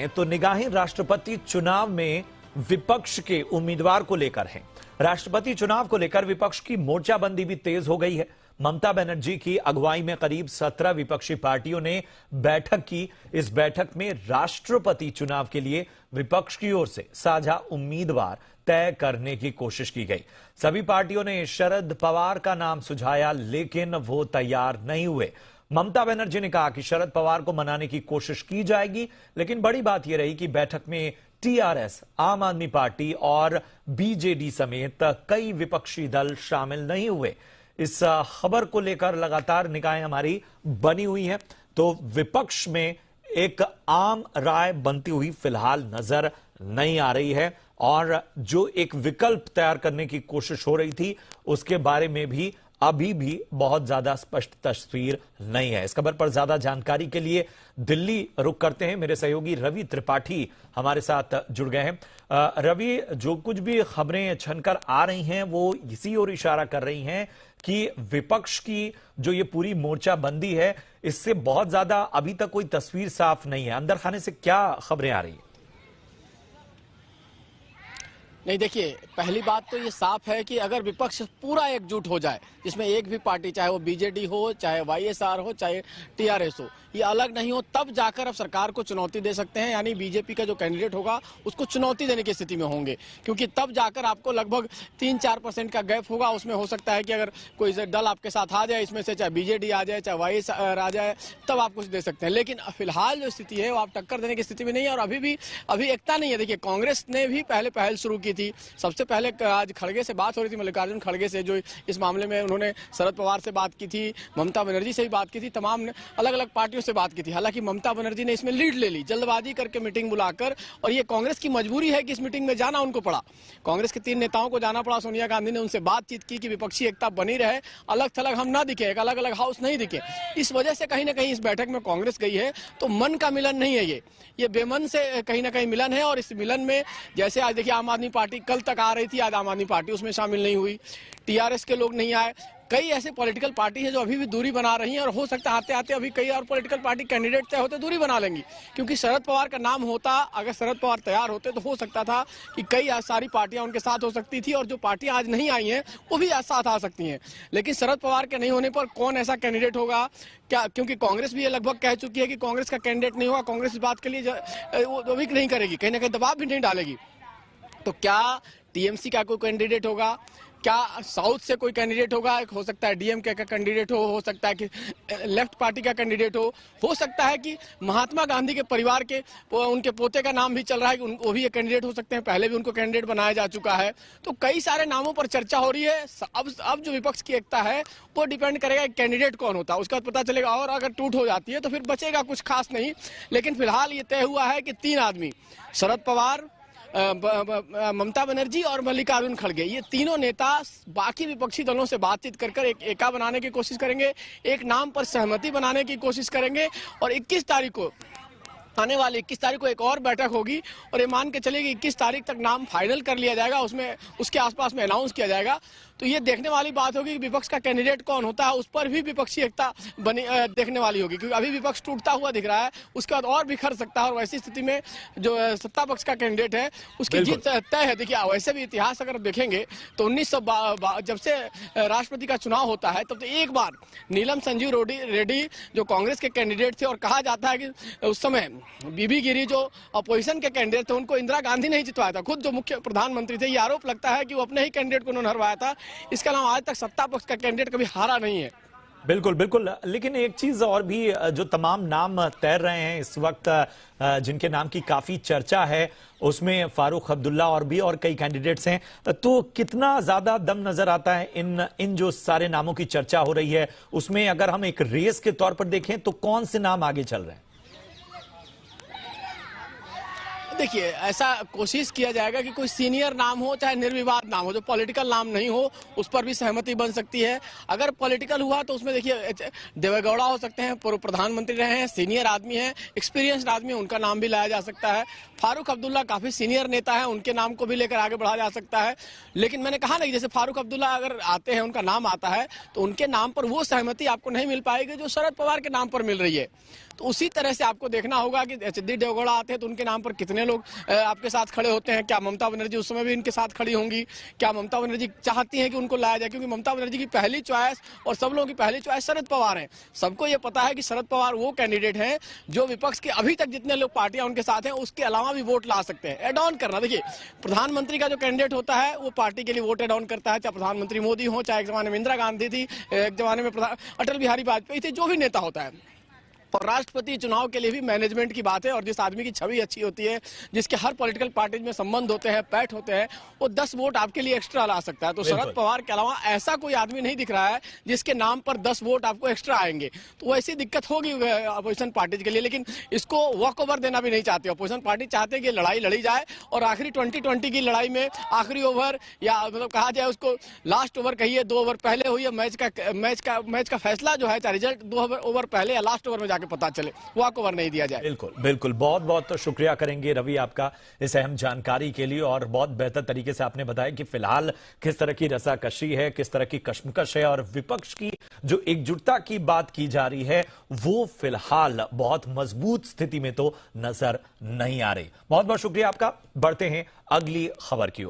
तो निगाहें राष्ट्रपति चुनाव में विपक्ष के उम्मीदवार को लेकर हैं। राष्ट्रपति चुनाव को लेकर विपक्ष की मोर्चाबंदी भी तेज हो गई है। ममता बनर्जी की अगुवाई में करीब 17 विपक्षी पार्टियों ने बैठक की। इस बैठक में राष्ट्रपति चुनाव के लिए विपक्ष की ओर से साझा उम्मीदवार तय करने की कोशिश की गई। सभी पार्टियों ने शरद पवार का नाम सुझाया, लेकिन वो तैयार नहीं हुए। ममता बनर्जी ने कहा कि शरद पवार को मनाने की कोशिश की जाएगी, लेकिन बड़ी बात यह रही कि बैठक में टीआरएस, आम आदमी पार्टी और बीजेडी समेत कई विपक्षी दल शामिल नहीं हुए। इस खबर को लेकर लगातार निगाहें हमारी बनी हुई हैं, तो विपक्ष में एक आम राय बनती हुई फिलहाल नजर नहीं आ रही है और जो एक विकल्प तैयार करने की कोशिश हो रही थी उसके बारे में भी अभी भी बहुत ज्यादा स्पष्ट तस्वीर नहीं है। इस खबर पर ज्यादा जानकारी के लिए दिल्ली रुख करते हैं। मेरे सहयोगी रवि त्रिपाठी हमारे साथ जुड़ गए हैं। रवि, जो कुछ भी खबरें छनकर आ रही हैं वो इसी ओर इशारा कर रही हैं कि विपक्ष की जो ये पूरी मोर्चाबंदी है इससे बहुत ज्यादा अभी तक कोई तस्वीर साफ नहीं है। अंदर खाने से क्या खबरें आ रही हैं? नहीं, देखिए, पहली बात तो ये साफ है कि अगर विपक्ष पूरा एकजुट हो जाए, जिसमें एक भी पार्टी, चाहे वो बीजेडी हो, चाहे वाईएसआर हो, चाहे टीआरएस हो, ये अलग नहीं हो, तब जाकर अब सरकार को चुनौती दे सकते हैं। यानी बीजेपी का जो कैंडिडेट होगा उसको चुनौती देने की स्थिति में होंगे, क्योंकि तब जाकर आपको लगभग 3-4% का गैप होगा। उसमें हो सकता है कि अगर कोई दल आपके साथ आ जाए, इसमें से चाहे बीजेडी आ जाए, चाहे वाईएसआर आ जाए, तब आप कुछ दे सकते हैं। लेकिन फिलहाल जो स्थिति है वो आप टक्कर देने की स्थिति में नहीं है और अभी एकता नहीं है। देखिए, कांग्रेस ने भी पहले पहल शुरू की थी। सबसे पहले आज खड़गे से बात हो रही थी, मल्लिकार्जुन खड़गे से, जो इस मामले में उन्होंने शरद पवार से बात की थी, ममता बनर्जी से भी बात की थी, तमाम अलग अलग पार्टियों से बात की थी। हालांकि ममता बनर्जी ने इसमें लीड ले ली, जल्दबाजी करके मीटिंग बुलाकर, और ये कांग्रेस की मजबूरी है कि इस मीटिंग में जाना उनको पड़ा। कांग्रेस के 3 नेताओं को जाना पड़ा। सोनिया गांधी ने उनसे बातचीत की कि विपक्षी एकता बनी रहे, अलग थलग हम ना दिखे, एक अलग अलग हाउस नहीं दिखे। इस वजह से कहीं ना कहीं इस बैठक में कांग्रेस गई है। तो मन का मिलन नहीं है, ये बेमन से कहीं ना कहीं मिलन है। और इस मिलन में जैसे आज देखिए, आम आदमी पार्टी कल तक आ रही थी, आज आम आदमी पार्टी उसमें शामिल नहीं हुई, टीआरएस के लोग नहीं आए। कई ऐसे पॉलिटिकल पार्टी है जो अभी भी दूरी बना रही हैं और हो सकता है आते आते अभी कई और पॉलिटिकल पार्टी कैंडिडेट तय होते दूरी बना लेंगी, क्योंकि शरद पवार का नाम होता, अगर शरद पवार तैयार होते तो हो सकता था कि कई सारी पार्टियां उनके साथ हो सकती थी और जो पार्टियां आज नहीं आई हैं वो भी साथ आ सकती हैं। लेकिन शरद पवार के नहीं होने पर कौन ऐसा कैंडिडेट होगा क्या, क्योंकि कांग्रेस भी ये लगभग कह चुकी है कि कांग्रेस का कैंडिडेट नहीं होगा। कांग्रेस इस बात के लिए वो भी नहीं करेगी, कहीं ना कहीं दबाव भी नहीं डालेगी। तो क्या टीएमसी का कोई कैंडिडेट होगा, क्या साउथ से कोई कैंडिडेट होगा, हो सकता है डीएमके का कैंडिडेट हो सकता है कि लेफ्ट पार्टी का कैंडिडेट हो सकता है कि महात्मा गांधी के परिवार के उनके पोते का नाम भी चल रहा है कि वो भी एक कैंडिडेट हो सकते हैं, पहले भी उनको कैंडिडेट बनाया जा चुका है। तो कई सारे नामों पर चर्चा हो रही है। अब जो विपक्ष की एकता है वो डिपेंड करेगा कैंडिडेट कौन होता है, उसका पता चलेगा। और अगर टूट हो जाती है तो फिर बचेगा कुछ खास नहीं। लेकिन फिलहाल ये तय हुआ है कि 3 आदमी, शरद पवार, ममता बनर्जी और मल्लिकार्जुन खड़गे, ये तीनों नेता बाकी विपक्षी दलों से बातचीत कर एक एका बनाने की कोशिश करेंगे, एक नाम पर सहमति बनाने की कोशिश करेंगे। और 21 तारीख को, आने वाली 21 तारीख को एक और बैठक होगी और ये मान के चलिए कि 21 तारीख तक नाम फाइनल कर लिया जाएगा, उसमें उसके आसपास में अनाउंस किया जाएगा। तो ये देखने वाली बात होगी कि विपक्ष का कैंडिडेट कौन होता है, उस पर भी विपक्षी एकता बनी देखने वाली होगी, क्योंकि अभी विपक्ष टूटता हुआ दिख रहा है, उसके बाद और बिखर सकता है। और वैसी स्थिति में जो सत्ता पक्ष का कैंडिडेट है उसकी जीत तय है। देखिए, वैसे भी इतिहास अगर देखेंगे तो 1900 जब से राष्ट्रपति का चुनाव होता है तब तो एक बार नीलम संजीव रेड्डी जो कांग्रेस के कैंडिडेट थे, और कहा जाता है कि उस समय बीबी गिरी जो अपोजिशन के कैंडिडेट थे उनको इंदिरा गांधी नहीं जितवाया था। खुद जो मुख्य प्रधानमंत्री थे, ये आरोप लगता है कि वो अपने ही कैंडिडेट को उन्होंने हरवाया था। इसके अलावा आज तक सत्ता पक्ष का कैंडिडेट कभी हारा नहीं है। बिल्कुल बिल्कुल। लेकिन एक चीज और भी, जो तमाम नाम तैर रहे हैं इस वक्त, जिनके नाम की काफी चर्चा है, उसमें फारूक अब्दुल्ला और कई कैंडिडेट्स हैं। तो कितना ज्यादा दम नजर आता है इन जो सारे नामों की चर्चा हो रही है उसमें? अगर हम एक रेस के तौर पर देखें तो कौन से नाम आगे चल रहे हैं? देखिए, ऐसा कोशिश किया जाएगा कि कोई सीनियर नाम हो, चाहे निर्विवाद नाम हो, जो पॉलिटिकल नाम नहीं हो, उस पर भी सहमति बन सकती है। अगर पॉलिटिकल हुआ तो उसमें देखिए देवेगौड़ा हो सकते हैं, पूर्व प्रधानमंत्री रहे हैं, सीनियर आदमी हैं, एक्सपीरियंस्ड आदमी, उनका नाम भी लाया जा सकता है। फारूक अब्दुल्ला काफी सीनियर नेता है, उनके नाम को भी लेकर आगे बढ़ा जा सकता है। लेकिन मैंने कहा ना कि जैसे फारूक अब्दुल्ला अगर आते हैं, उनका नाम आता है, तो उनके नाम पर वो सहमति आपको नहीं मिल पाएगी जो शरद पवार के नाम पर मिल रही है। तो उसी तरह से आपको देखना होगा कि सिद्धि देवगौड़ा आते हैं तो उनके नाम पर कितने लोग आपके साथ खड़े होते हैं। क्या ममता बनर्जी उस समय भी इनके साथ खड़ी होंगी? क्या ममता बनर्जी चाहती हैं कि उनको लाया जाए? क्योंकि ममता बनर्जी की पहली चॉइस और सब लोगों की पहली चॉइस शरद पवार है। सबको ये पता है कि शरद पवार वो कैंडिडेट हैं जो विपक्ष के अभी तक जितने लोग पार्टियां उनके साथ हैं उसके अलावा भी वोट ला सकते हैं। एड ऑन करना, देखिए प्रधानमंत्री का जो कैंडिडेट होता है वो पार्टी के लिए वोट एड ऑन करता है, चाहे प्रधानमंत्री मोदी हो, चाहे एक जमाने में इंदिरा गांधी थी, एक जमाने में अटल बिहारी वाजपेयी थे, जो भी नेता होता है। और राष्ट्रपति चुनाव के लिए भी मैनेजमेंट की बात है, और जिस आदमी की छवि अच्छी होती है, जिसके हर पॉलिटिकल पार्टी में संबंध होते हैं, पैठ होते हैं, वो 10 वोट आपके लिए एक्स्ट्रा ला सकता है। तो शरद पवार के अलावा ऐसा कोई आदमी नहीं दिख रहा है जिसके नाम पर 10 वोट आपको एक्स्ट्रा आएंगे। तो वैसी दिक्कत होगी अपोजिशन पार्टी के लिए, लेकिन इसको वॉक ओवर देना भी नहीं चाहते। अपोजिशन पार्टी चाहते हैं कि लड़ाई लड़ी जाए और आखिरी 2020 की लड़ाई में आखिरी ओवर, या मतलब कहा जाए उसको लास्ट ओवर कहिए, 2 ओवर पहले हुई है मैच का फैसला जो है, चाहे रिजल्ट 2 ओवर पहले या लास्ट ओवर में जाके पता चले, वॉक ओवर नहीं दिया जाए। बिल्कुल बिल्कुल, बहुत बहुत तो शुक्रिया करेंगे रवि आपका इस अहम जानकारी के लिए, और बहुत बेहतर तरीके से आपने बताया कि फिलहाल किस तरह की रसाकशी है, किस तरह की कश्मकश है, और विपक्ष की जो एकजुटता की बात की जा रही है वो फिलहाल बहुत मजबूत स्थिति में तो नजर नहीं आ रही। बहुत बहुत शुक्रिया आपका। बढ़ते हैं अगली खबर की ओर।